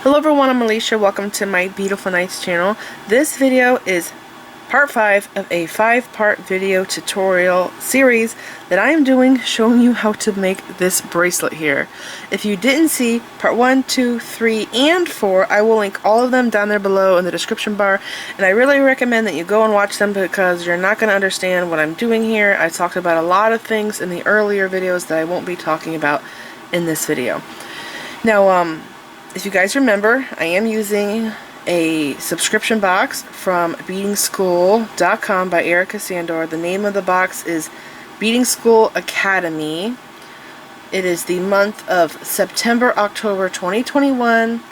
Hello everyone, I'm Alicia. Welcome to my Beautiful Nights channel. This video is part 5 of a 5-part video tutorial series that I am doing showing you how to make this bracelet here. If you didn't see part 1, 2, 3, and 4, I will link all of them down there below in the description bar, and I really recommend that you go and watch them because you're not going to understand what I'm doing here. I talked about a lot of things in the earlier videos that I won't be talking about in this video. Now, if you guys remember, I am using a subscription box from beadingschool.com by Erika Sandor. The name of the box is Beadingschool Academy. It is the month of September, October 2021.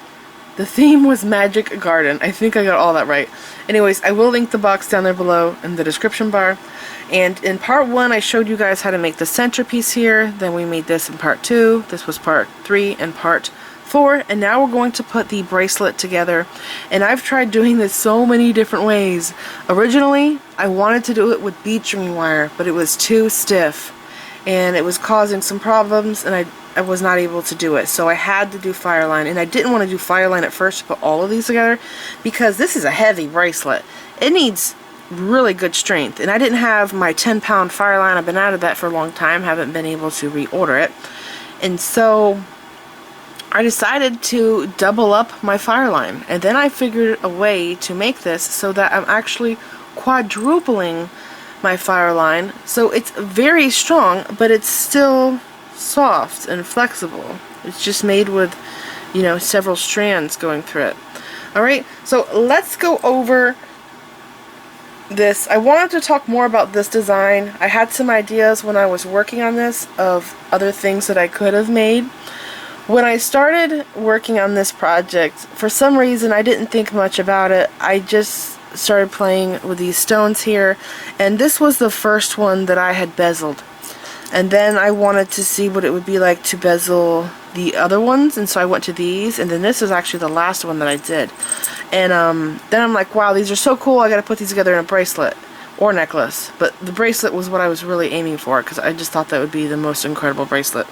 The theme was Magic Garden. I think I got all that right. Anyways, I will link the box down there below in the description bar. And in part 1, I showed you guys how to make the centerpiece here. Then we made this in part 2. This was part 3 and part 4, and now we're going to put the bracelet together. And I've tried doing this so many different ways. Originally, I wanted to do it with bead string wire, but it was too stiff and it was causing some problems, and I was not able to do it. So I had to do fireline, and I didn't want to do fireline at first to put all of these together because this is a heavy bracelet. It needs really good strength, and I didn't have my 10-pound fireline. I've been out of that for a long time, haven't been able to reorder it, and so I decided to double up my fireline, and then I figured a way to make this so that I'm actually quadrupling my fireline, so it's very strong, but it's still soft and flexible. It's just made with, you know, several strands going through it. Alright, so let's go over this. I wanted to talk more about this design. I had some ideas when I was working on this of other things that I could have made. When I started working on this project, for some reason I didn't think much about it. I just started playing with these stones here, and this was the first one that I had bezeled. And then I wanted to see what it would be like to bezel the other ones, and so I went to these, and then this was actually the last one that I did. And then I'm like, wow, these are so cool, I gotta put these together in a bracelet or necklace. But the bracelet was what I was really aiming for because I just thought that would be the most incredible bracelet.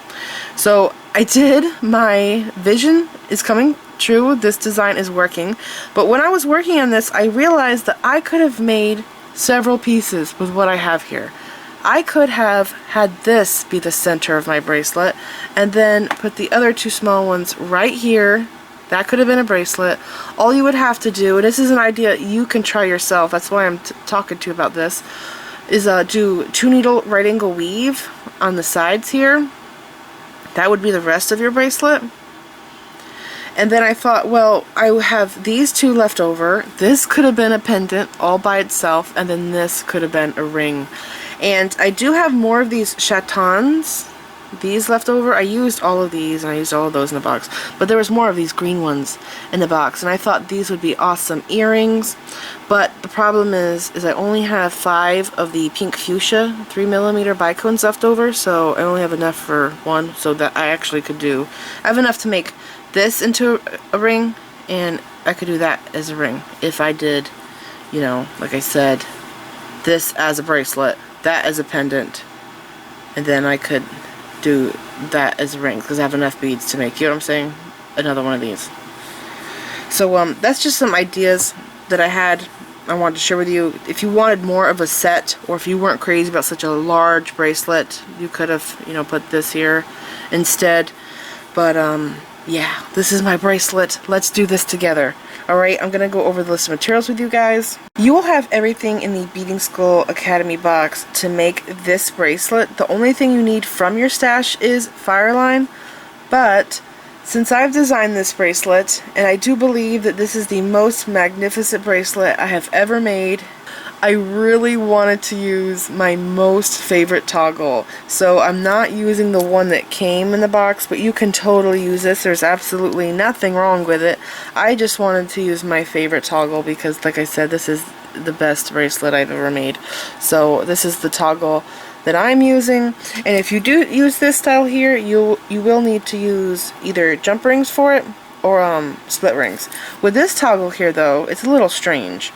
So I did. My vision is coming true. This design is working. But when I was working on this, I realized that I could have made several pieces with what I have here. I could have had this be the center of my bracelet and then put the other two small ones right here. That could have been a bracelet. All you would have to do, and this is an idea you can try yourself, that's why I'm talking to you about this, is do 2-needle right angle weave on the sides here. That would be the rest of your bracelet. And then I thought, well, I have these two left over. This could have been a pendant all by itself, and then this could have been a ring. And I do have more of these chatons. These left over. I used all of these, and I used all of those in the box, but there was more of these green ones in the box, and I thought these would be awesome earrings. But the problem is I only have 5 of the pink fuchsia 3mm bicones left over, so I only have enough for one, so that I actually could do, I have enough to make this into a ring, and I could do that as a ring if I did, you know, like I said, this as a bracelet, that as a pendant, and then I could do that as a ring because I have enough beads to make, you know what I'm saying, another one of these. So that's just some ideas that I had I wanted to share with you. If you wanted more of a set, or if you weren't crazy about such a large bracelet, you could have, you know, put this here instead. But yeah, this is my bracelet. Let's do this together. Alright, I'm going to go over the list of materials with you guys. You will have everything in the Beadingschool Academy box to make this bracelet. The only thing you need from your stash is fireline, but since I've designed this bracelet, and I do believe that this is the most magnificent bracelet I have ever made, I really wanted to use my most favorite toggle. So I'm not using the one that came in the box, but you can totally use this. There's absolutely nothing wrong with it. I just wanted to use my favorite toggle because, like I said, this is the best bracelet I've ever made. So this is the toggle that I'm using. And if you do use this style here, you will need to use either jump rings for it or split rings. With this toggle here, though, it's a little strange.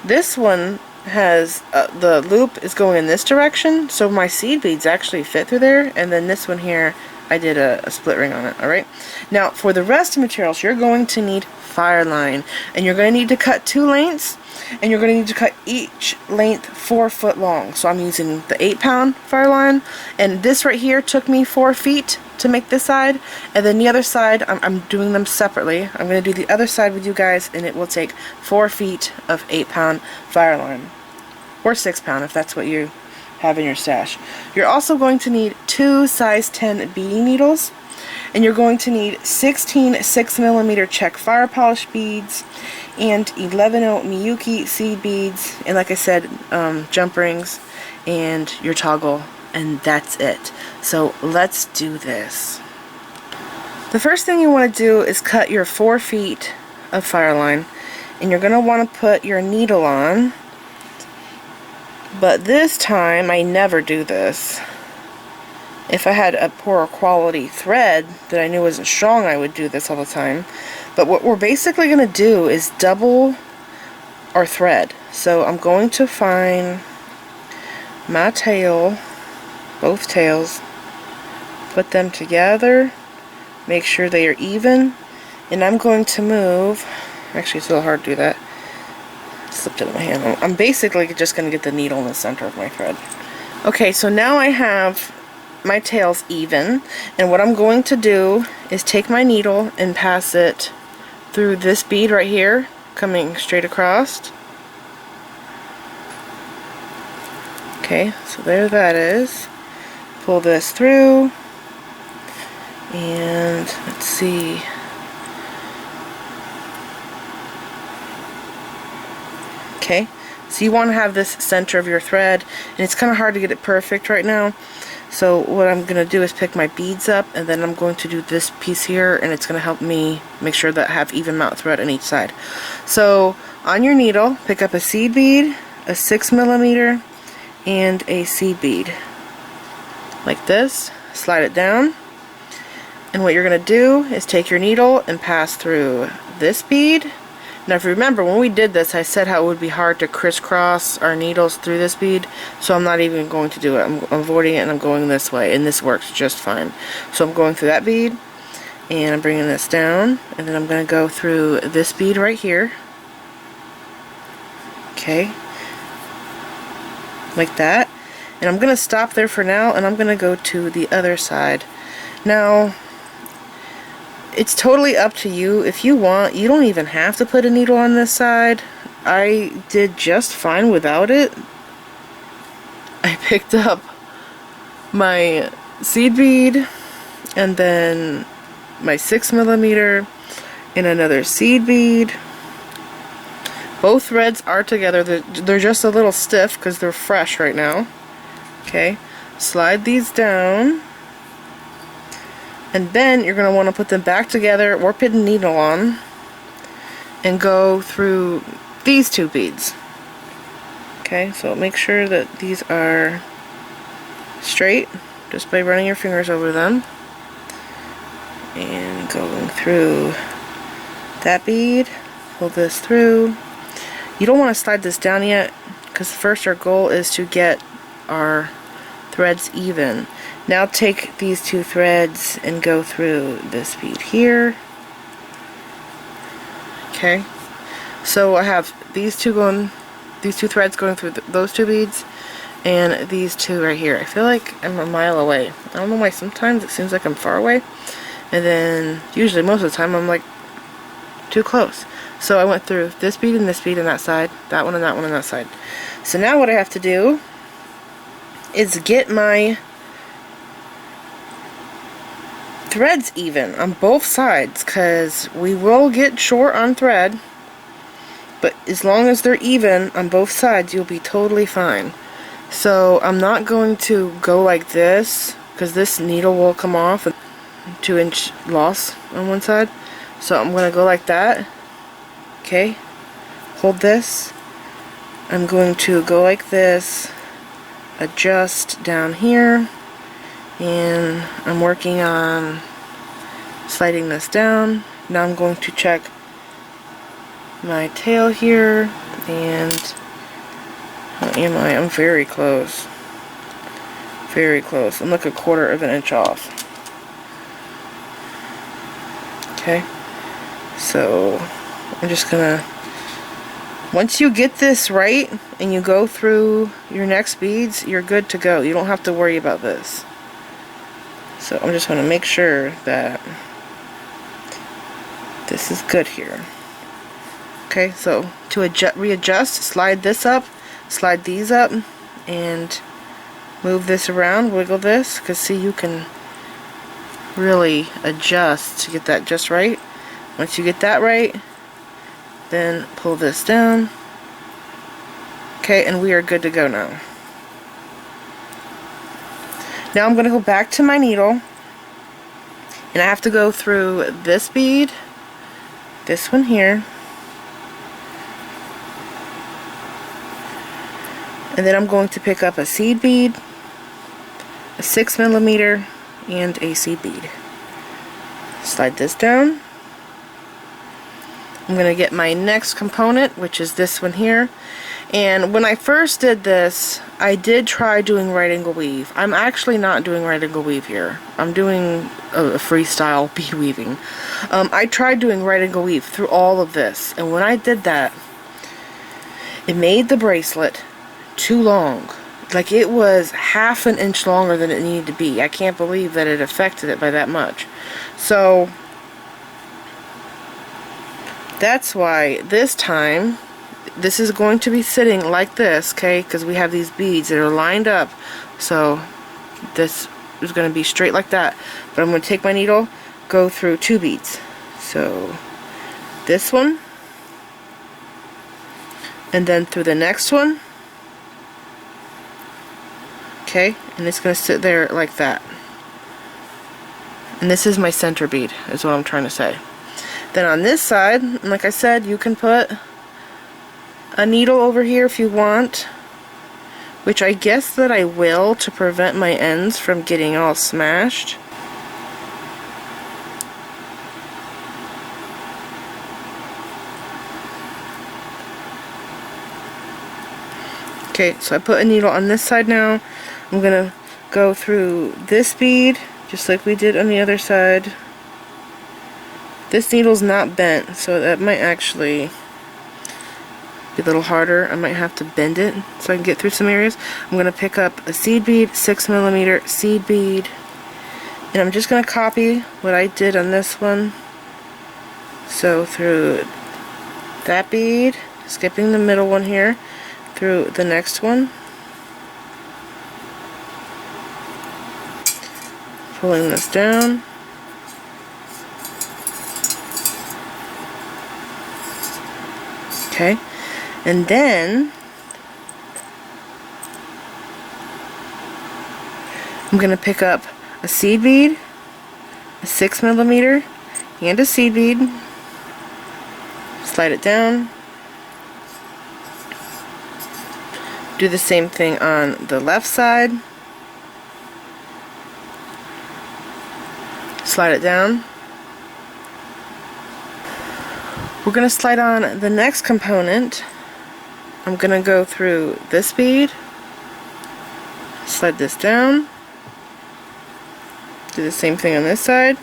This one has the loop is going in this direction, so my seed beads actually fit through there, and then this one here I did a split ring on it. Alright, now for the rest of the materials, you're going to need fireline, and you're going to need to cut 2 lengths, and you're going to need to cut each length 4 foot long. So I'm using the 8-pound fireline, and this right here took me 4 feet to make this side, and then the other side I'm doing them separately. I'm going to do the other side with you guys, and it will take 4 feet of 8-pound fireline, or 6-pound if that's what you have in your stash. You're also going to need 2 size 10 beading needles, and you're going to need 16 6mm Czech fire polish beads and 11 Miyuki seed beads, and like I said, jump rings and your toggle, and that's it. So let's do this. The first thing you want to do is cut your 4 feet of fireline, and you're going to want to put your needle on, but this time I never do this. If I had a poor quality thread that I knew wasn't strong, I would do this all the time. But what we're basically going to do is double our thread. So I'm going to find my tail, both tails, put them together, make sure they are even, and I'm going to move, actually it's a little hard to do that, slipped it in my hand. I'm basically just going to get the needle in the center of my thread. Okay, so now I have my tails even, and what I'm going to do is take my needle and pass it through this bead right here, coming straight across. Okay, so there that is. Pull this through, and let's see. Okay, so you want to have this center of your thread, and it's kind of hard to get it perfect right now. So what I'm going to do is pick my beads up, and then I'm going to do this piece here, and it's going to help me make sure that I have even amount of thread on each side. So on your needle, pick up a seed bead, a 6mm, and a seed bead. Like this, slide it down, and what you're going to do is take your needle and pass through this bead. Now if you remember, when we did this, I said how it would be hard to crisscross our needles through this bead, so I'm not even going to do it. I'm avoiding it, and I'm going this way, and this works just fine. So I'm going through that bead, and I'm bringing this down, and then I'm going to go through this bead right here. Okay, like that. And I'm going to stop there for now, and I'm going to go to the other side. Now, it's totally up to you. If you want, you don't even have to put a needle on this side. I did just fine without it. I picked up my seed bead, and then my 6mm, and another seed bead. Both threads are together. They're just a little stiff because they're fresh right now. Okay, slide these down, and then you're going to want to put them back together or put a needle on and go through these 2 beads. Okay, so make sure that these are straight just by running your fingers over them and going through that bead. Pull this through. You don't want to slide this down yet, because first our goal is to get our threads even. Now take these 2 threads and go through this bead here. Okay, so I have these two threads going through those 2 beads, and these 2 right here. I feel like I'm a mile away. I don't know why sometimes it seems like I'm far away, and then usually most of the time I'm like too close. So I went through this bead and that side, that one and that one and that side. So now what I have to do is get my threads even on both sides, because we will get short on thread, but as long as they're even on both sides, you'll be totally fine. So I'm not going to go like this, because this needle will come off, 2-inch loss on one side. So I'm going to go like that. Okay, hold this. I'm going to go like this, adjust down here, and I'm working on sliding this down. Now I'm going to check my tail here, and how am I? I'm very close. Very close. I'm like 1/4 of an inch off. Okay, so I'm just gonna, once you get this right and you go through your next beads, you're good to go. You don't have to worry about this. So I'm just going to make sure that this is good here. Okay, so to readjust, slide this up, slide these up, and move this around, wiggle this, because see, you can really adjust to get that just right. Once you get that right, then pull this down. Okay, and we are good to go now. Now I'm going to go back to my needle, and I have to go through this bead, this one here, and then I'm going to pick up a seed bead, a 6mm, and a seed bead. Slide this down. I'm going to get my next component, which is this one here. And when I first did this, I did try doing right angle weave. I'm actually not doing right angle weave here. I'm doing a freestyle bead weaving. I tried doing right angle weave through all of this, and when I did that, it made the bracelet too long. Like, it was half an inch longer than it needed to be. I can't believe that it affected it by that much. So that's why this time, this is going to be sitting like this, okay, because we have these beads that are lined up, so this is going to be straight like that. But I'm going to take my needle, go through 2 beads. So this one, and then through the next one, okay, and it's going to sit there like that. And this is my center bead, is what I'm trying to say. Then on this side, like I said, you can put a needle over here if you want, which I guess that I will, to prevent my ends from getting all smashed. Okay, so I put a needle on this side now. I'm gonna go through this bead just like we did on the other side. This needle's not bent, so that might actually be a little harder. I might have to bend it so I can get through some areas. I'm going to pick up a seed bead, 6mm seed bead, and I'm just going to copy what I did on this one. So through that bead, skipping the middle one here, through the next one, pulling this down. Okay, and then I'm going to pick up a seed bead, a 6mm, and a seed bead, slide it down, do the same thing on the left side, slide it down. We're going to slide on the next component. I'm going to go through this bead, slide this down, do the same thing on this side,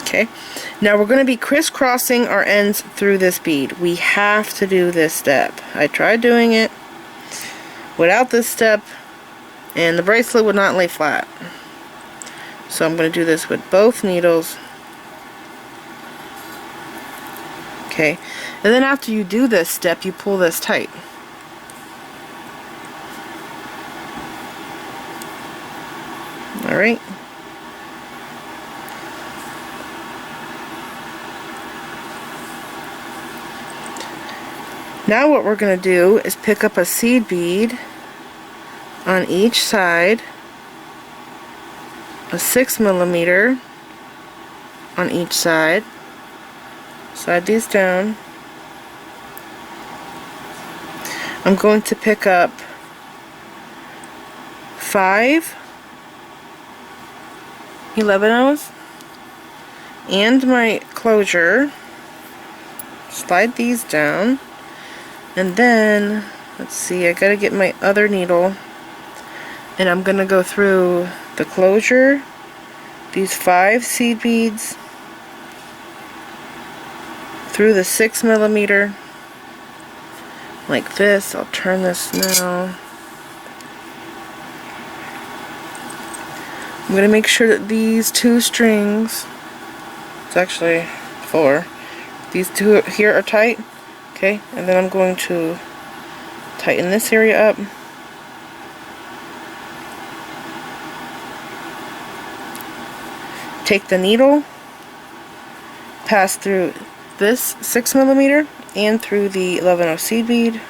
okay. Now we're going to be crisscrossing our ends through this bead. We have to do this step. I tried doing it without this step, and the bracelet would not lay flat. So I'm going to do this with both needles. Okay, and then after you do this step, you pull this tight. Alright. Now what we're going to do is pick up a seed bead on each side, a 6mm on each side, slide these down. I'm going to pick up 5 11-ohs and my closure, slide these down, and then let's see, I gotta get my other needle And I'm going to go through the closure, these 5 seed beads, through the 6mm, like this. I'll turn this now. I'm going to make sure that these 2 strings, it's actually 4, these 2 here are tight, okay, and then I'm going to tighten this area up. Take the needle, pass through this 6mm and through the 11/0 seed bead.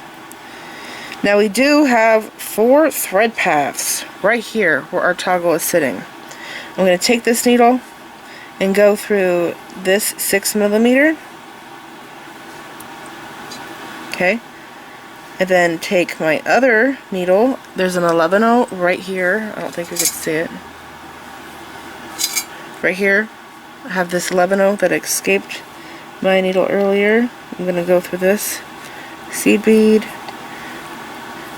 Now we do have 4 thread paths right here where our toggle is sitting. I'm going to take this needle and go through this 6mm, okay, and then take my other needle. There's an 11/0 right here. I don't think you can see it. Right here, I have this 11/0 that escaped my needle earlier. I'm going to go through this seed bead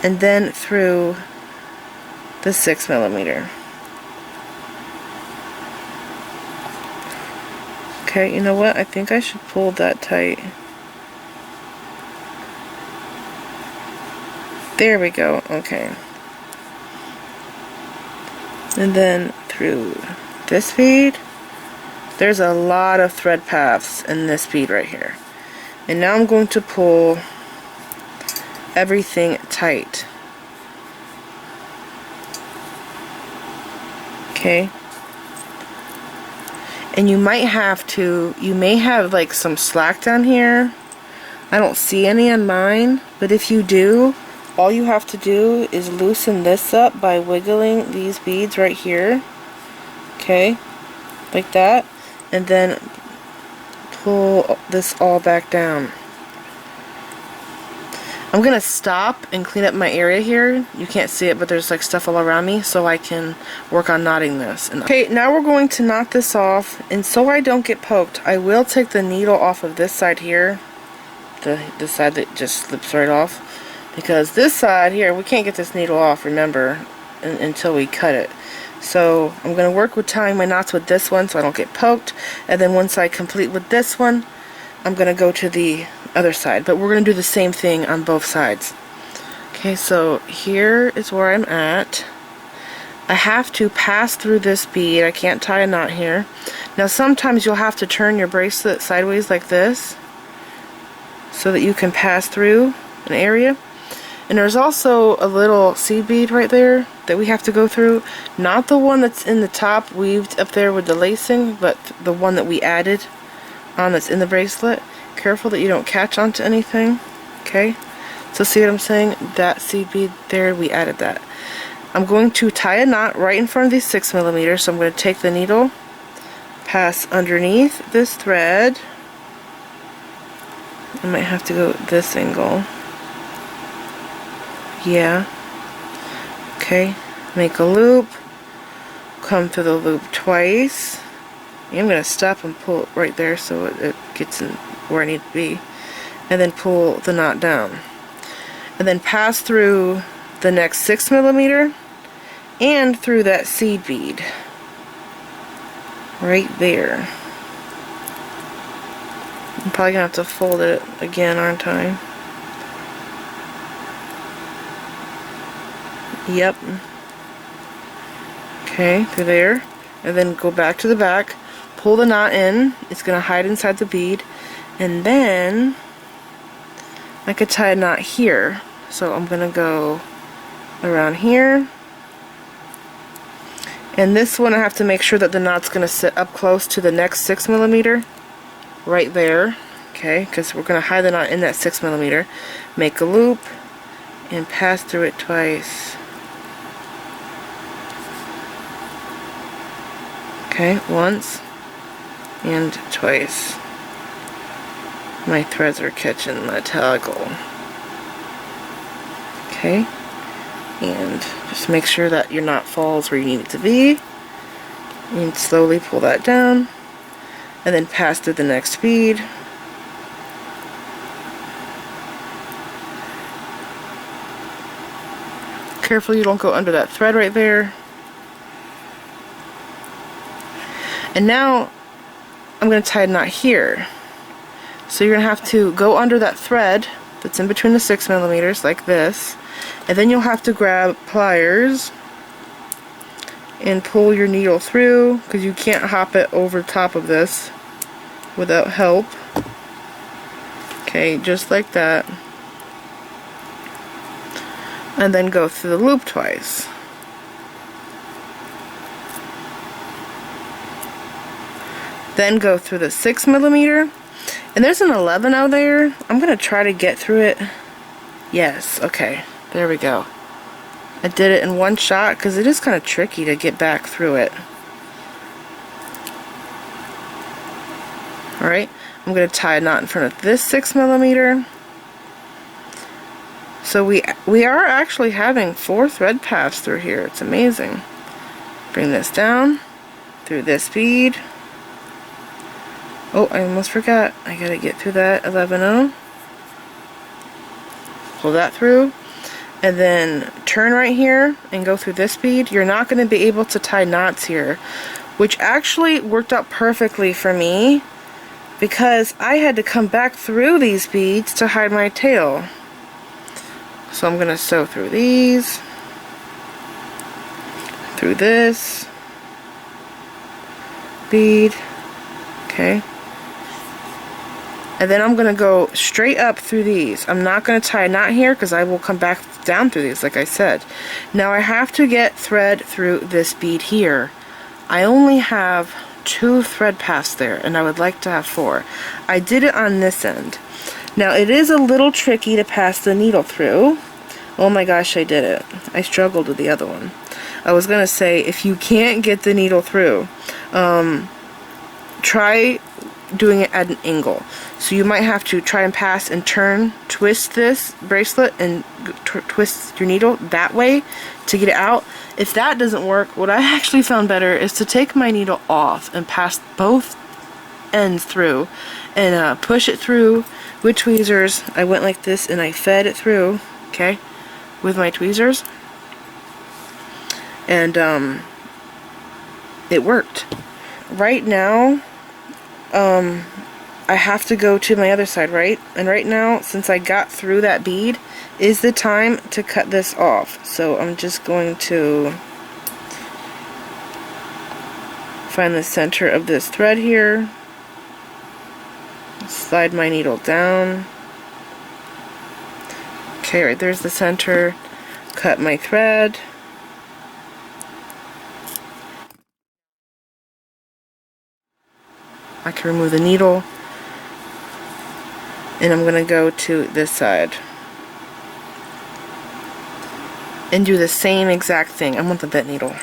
and then through the 6mm. Okay, you know what? I think I should pull that tight. There we go. Okay. And then through this bead. There's a lot of thread paths in this bead right here. And now I'm going to pull everything tight. Okay. And you may have like some slack down here. I don't see any on mine, but if you do, all you have to do is loosen this up by wiggling these beads right here. Okay, like that, and then pull this all back down. I'm gonna stop and clean up my area here. You can't see it, but there's like stuff all around me, so I can work on knotting this. Okay, now we're going to knot this off, and so I don't get poked, I will take the needle off of this side here, the side that just slips right off, because this side here, we can't get this needle off, remember, until we cut it. So I'm going to work with tying my knots with this one so I don't get poked, and then once I complete with this one, I'm going to go to the other side, but we're going to do the same thing on both sides. Okay, so here is where I'm at. I have to pass through this bead. I can't tie a knot here. Now sometimes you'll have to turn your bracelet sideways like this so that you can pass through an area. And there's also a little seed bead right there that we have to go through. Not the one that's in the top weaved up there with the lacing, but the one that we added on that's in the bracelet. Careful that you don't catch onto anything. Okay? So see what I'm saying? That seed bead there, we added that. I'm going to tie a knot right in front of these 6mm, so I'm going to take the needle, pass underneath this thread. I might have to go this angle. Yeah. Okay, make a loop, come through the loop twice. I'm going to stop and pull it right there so it gets in where I need to be. And then pull the knot down. And then pass through the next 6mm and through that seed bead. Right there. I'm probably going to have to fold it again, aren't I? Yep. Okay, through there. And then go back to the back. Pull the knot in. It's going to hide inside the bead. And then I could tie a knot here. So I'm going to go around here. And this one I have to make sure that the knot's going to sit up close to the next 6mm. Right there. Okay, because we're going to hide the knot in that 6mm. Make a loop and pass through it twice. Okay, once and twice. My threads are catching the toggle. Okay, and just make sure that your knot falls where you need it to be. And slowly pull that down, and then pass through the next bead. careful you don't go under that thread right there. And now I'm going to tie a knot here. So you're going to have to go under that thread that's in between the 6mm like this, and then you'll have to grab pliers and pull your needle through, because you can't hop it over top of this without help. Okay, just like that. And then go through the loop twice. Then go through the 6mm. And there's an 11 out there. I'm going to try to get through it. Yes, okay. There we go. I did it in one shot because it is kind of tricky to get back through it. Alright, I'm going to tie a knot in front of this 6mm. So we are actually having 4 thread paths through here. It's amazing. Bring this down through this bead. Oh, I almost forgot. I gotta get through that 11-0. Pull that through. And then turn right here and go through this bead. You're not going to be able to tie knots here, which actually worked out perfectly for me because I had to come back through these beads to hide my tail. So I'm going to sew through these, through this bead, okay, and then I'm going to go straight up through these. I'm not going to tie a knot here because I will come back down through these like I said. Now I have to get thread through this bead here. I only have 2 thread paths there and I would like to have 4. I did it on this end. Now it is a little tricky to pass the needle through. Oh my gosh, I did it. I struggled with the other one. I was going to say, if you can't get the needle through, try doing it at an angle. So you might have to try and pass and turn, twist this bracelet and twist your needle that way to get it out. If that doesn't work, what I actually found better is to take my needle off and pass both ends through and push it through with tweezers. I went like this and I fed it through, okay, with my tweezers, and it worked. Right now I have to go to my other side, right? And right now, since I got through that bead, is the time to cut this off. So I'm just going to find the center of this thread here, slide my needle down. Okay, right there's the center. Cut my thread. I can remove the needle. And I'm going to go to this side and do the same exact thing. I want the bent needle.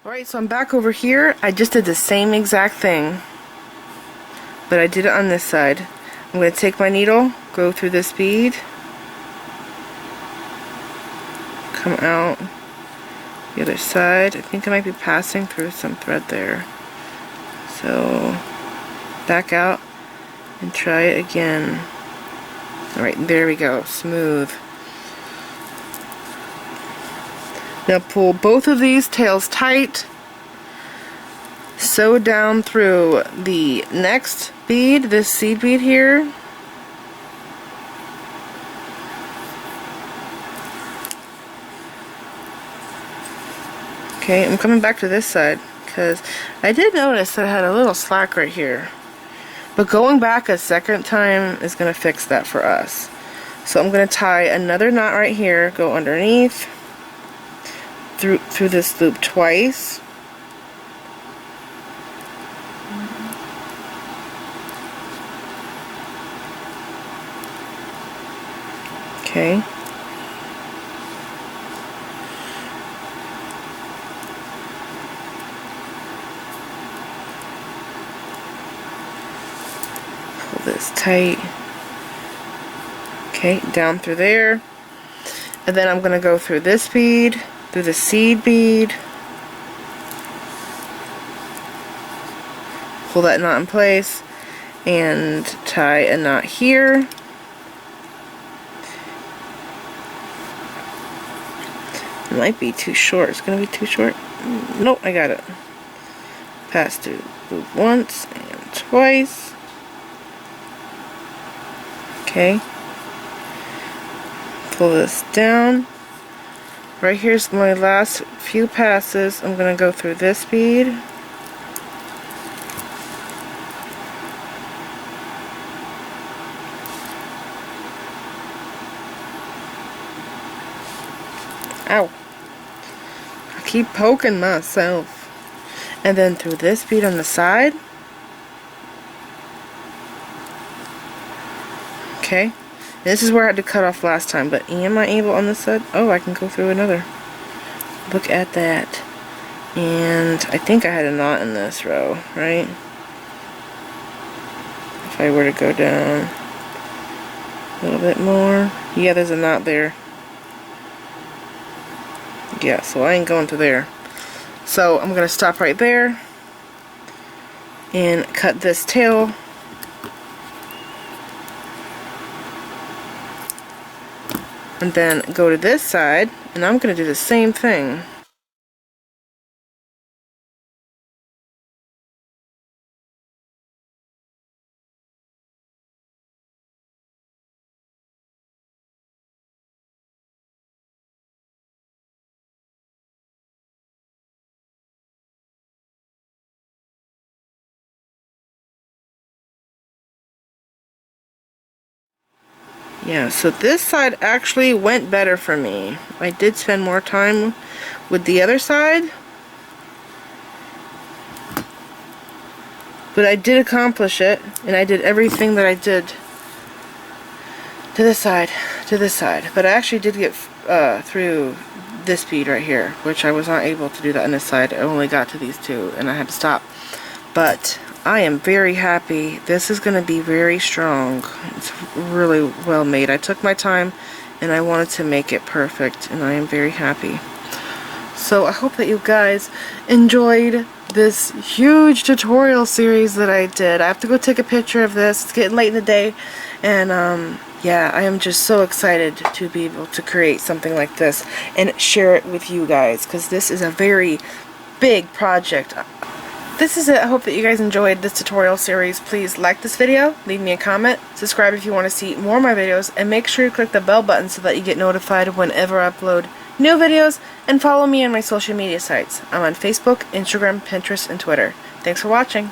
Alright, so I'm back over here. I just did the same exact thing, but I did it on this side. I'm going to take my needle, go through this bead, come out the other side. I think I might be passing through some thread there. So back out and try it again. Alright, there we go. Smooth. Now pull both of these tails tight. Sew down through the next bead, this seed bead here. Okay, I'm coming back to this side because I did notice that I had a little slack right here. But going back a second time is going to fix that for us. So I'm going to tie another knot right here, go underneath, through this loop twice. Okay. Pull this tight. Okay, down through there. And then I'm going to go through this bead, through the seed bead. Pull that knot in place and tie a knot here. It might be too short. It's going to be too short. Nope, I got it. Pass through loop once and twice. Okay. Pull this down. Right here's my last few passes. I'm going to go through this bead. Ow. I keep poking myself. And then through this bead on the side. Okay. This is where I had to cut off last time, but am I able on this side? Oh, I can go through another. Look at that. And I think I had a knot in this row, right? If I were to go down a little bit more. Yeah, there's a knot there. Yeah, so I ain't going to there. So I'm going to stop right there and cut this tail. And then go to this side, and I'm going to do the same thing. Yeah, so this side actually went better for me. I did spend more time with the other side, but I did accomplish it, and I did everything that I did to this side, But I actually did get through this bead right here, which I was not able to do that on this side. I only got to these two, and I had to stop. But I am very happy. This is going to be very strong. It's really well made. I took my time and I wanted to make it perfect, and I am very happy. So I hope that you guys enjoyed this huge tutorial series that I did. I have to go take a picture of this. It's getting late in the day, and yeah, I am just so excited to be able to create something like this and share it with you guys, because this is a very big project. This is it. I hope that you guys enjoyed this tutorial series. Please like this video, leave me a comment, subscribe if you want to see more of my videos, and make sure you click the bell button so that you get notified whenever I upload new videos, and follow me on my social media sites. I'm on Facebook, Instagram, Pinterest, and Twitter. Thanks for watching.